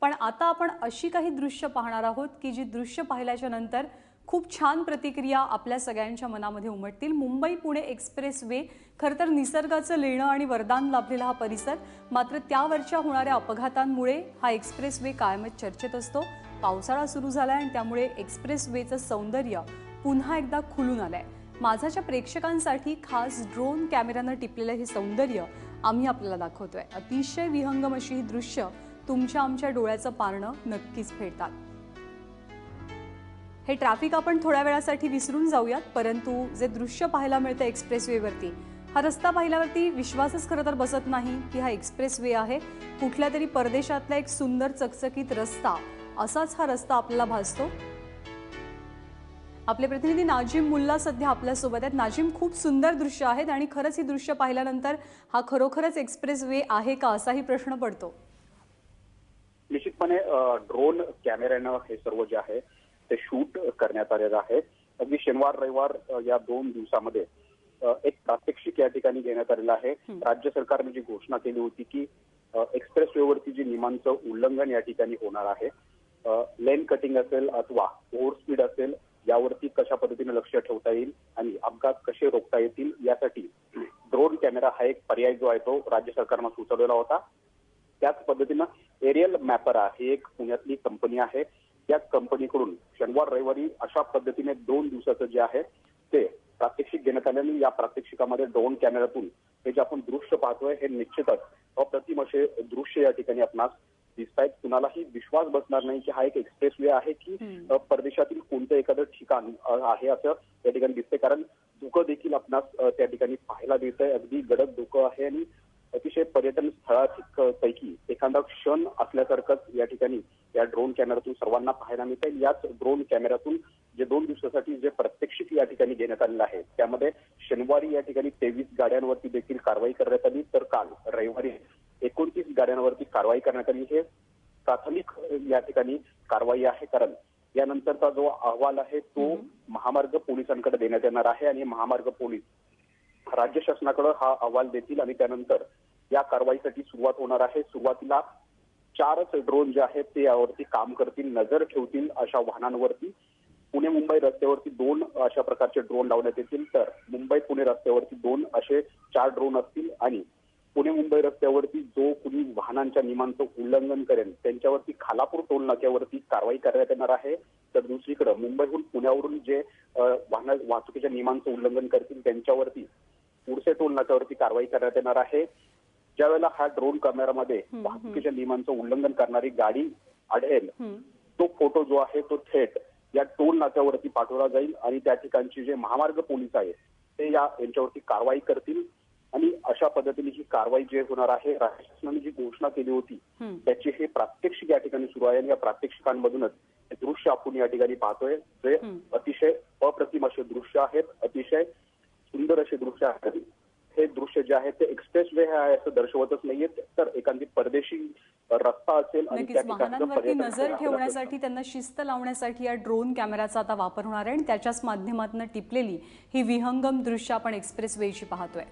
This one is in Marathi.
पण आता आपण अशी काही दृश्य पाहणार आहोत की जी दृश्य पाहिल्याच्या नंतर खूप छान प्रतिक्रिया आपल्या सगळ्यांच्या मनामध्ये उमटतील। मुंबई पुणे एक्सप्रेस वे खरं तर निसर्गाचं लेणं आणि वरदान लाभलेला हा परिसर, मात्र त्यावरच्या होणाऱ्या अपघातांमुळे हा एक्सप्रेस वे कायमच चर्चेत असतो। पावसाळा सुरू झालाय आणि त्यामुळे एक्सप्रेस वेचं सौंदर्य पुन्हा एकदा खुलून आलंय। माझ्याच्या प्रेक्षकांसाठी खास ड्रोन कॅमेरानं टिपलेलं हे सौंदर्य आम्ही आपल्याला दाखवतोय। अतिशय विहंगम अशी ही दृश्य तुमच्या आमच्या डोळ्याचं पारणं नक्कीच फेडतात। हे ट्रॅफिक आपण थोड्या वेळासाठी विसरून जाऊयात, परंतु जे दृश्य पाहायला मिळतं एक्सप्रेसवेवरती, हा रस्ता पाहिल्यावरती विश्वासच खरं तर बसत नाही की हा एक्सप्रेसवे आहे। कुठल्या तरी परदेशातला एक सुंदर चकचकीत रस्ता असाच हा रस्ता आपल्याला भासतो। आपले प्रतिनिधी नाजिम मुल्ला सध्या आपल्या सोबत आहेत। नाजिम, खूप सुंदर दृश्य आहेत आणि खरंच ही दृश्य पाहिल्यानंतर हा खरोखरच एक्सप्रेसवे आहे का असाही प्रश्न पडतो। निश्चितपणे ड्रोन कॅमेऱ्यानं हे सर्व जे आहे ते शूट करण्यात आलेलं आहे। अगदी शनिवार रविवार या 2 दिवसामध्ये एक प्रात्यक्षिक या ठिकाणी घेण्यात आलेलं आहे। राज्य सरकारने जी घोषणा केली होती की एक्सप्रेसवेवरती जी नियमांचं उल्लंघन या ठिकाणी होणार आहे, लेन कटिंग असेल अथवा ओव्हर स्पीड असेल, यावरती कशा पद्धतीने लक्ष ठेवता येईल आणि अपघात कसे रोखता येतील यासाठी ड्रोन कॅमेरा हा एक पर्याय जो आहे तो राज्य सरकारनं सुचवलेला होता। त्याच पद्धतीनं एरियल मॅपर ही एक पुण्यातली कंपनी आहे। त्या कंपनीकडून शनिवार रविवारी अशा पद्धतीने 2 दिवसाचं जे आहे ते प्रात्यक्षिक घेण्यात आल्याने या प्रात्यक्षिकामध्ये ड्रोन कॅमेऱ्यातून हे जे आपण दृश्य पाहतोय हे निश्चितच अप्रतिम असे दृश्य या ठिकाणी आपणास दिसत आहेत। कुणालाही विश्वास बसणार नाही की हा एक एक्सप्रेसवे आहे की परदेशातील कोणतं एखादं ठिकाण आहे असं या ठिकाणी दिसतंय, कारण धुकं देखील आपणास त्या ठिकाणी पाहायला मिळतंय। अगदी गडद धुकं आहे आणि अतिशय पर्यटन स्थळापैकी एखादा क्षण असल्यासारखंच या ठिकाणी या ड्रोन कॅमेऱ्यातून सर्वांना पाहायला मिळत आहे। याच ड्रोन कॅमेऱ्यातून जे 2 दिवसासाठी जे प्रात्यक्षिक या ठिकाणी घेण्यात आलेलं आहे त्यामध्ये शनिवारी या ठिकाणी 23 गाड्यांवरती देखील कारवाई करण्यात आली, तर काल रविवारी 29 गाड्यांवरती कारवाई करण्यात आली। हे प्राथमिक या ठिकाणी कारवाई आहे, कारण यानंतरचा जो अहवाल आहे तो महामार्ग पोलिसांकडे देण्यात येणार आहे आणि महामार्ग पोलीस राज्य शासनाकडे हा अहवाल देतील आणि त्यानंतर या कारवाईसाठी सुरुवात होणार आहे। सुरुवातीला 4च ड्रोन जे आहेत ते यावरती काम करतील, नजर ठेवतील अशा वाहनांवरती। पुणे मुंबई रस्त्यावरती 2 अशा प्रकारचे ड्रोन लावण्यात येतील, तर मुंबई पुणे रस्त्यावरती 2 असे 4 ड्रोन असतील आणि पुणे मुंबई रस्त्यावरती जो कुणी वाहनांच्या नियमांचं उल्लंघन करेल त्यांच्यावरती खालापूर टोल नाक्यावरती कारवाई करण्यात येणार आहे। तर दुसरीकडे मुंबईहून पुण्यावरून जे वाहतुकीच्या नियमांचं उल्लंघन करतील त्यांच्यावरती पुढचे टोल नाक्यावरती कारवाई करण्यात येणार आहे। ज्यावेळेला हा ड्रोन कॅमेरामध्ये वाहतुकीच्या नियमांचं उल्लंघन करणारी गाडी आढळेल, तो फोटो जो आहे तो थेट या टोल नाक्यावरती पाठवला जाईल आणि त्या ठिकाणचे जे महामार्ग पोलीस आहेत ते यांच्यावरती कारवाई करतील आणि अशा पद्धतीने ही कारवाई जे होणार आहे, राज्य शासनाने जी घोषणा केली होती त्याची हे प्रात्यक्षिक या ठिकाणी सुरू आहे आणि या प्रात्यक्षिकांमधूनच हे दृश्य आपण या ठिकाणी पाहतोय जे अतिशय अप्रतिम असे दृश्य आहेत, अतिशय सुंदर असे दृश्य आहेत। हे दृश्य जे आहे ते एक्सप्रेसवे आहे असं दर्शवतच नाहीये, तर एखादी परदेशी रस्ता असेल आणि त्या वाहनांवरती नजर ठेवण्यासाठी, त्यांना शिस्त लावण्यासाठी या ड्रोन कॅमेराचा आता वापर होणार आहे आणि त्याच्याच माध्यमातून टिपलेली ही विहंगम दृश्य आपण एक्सप्रेसवेची पाहतोय।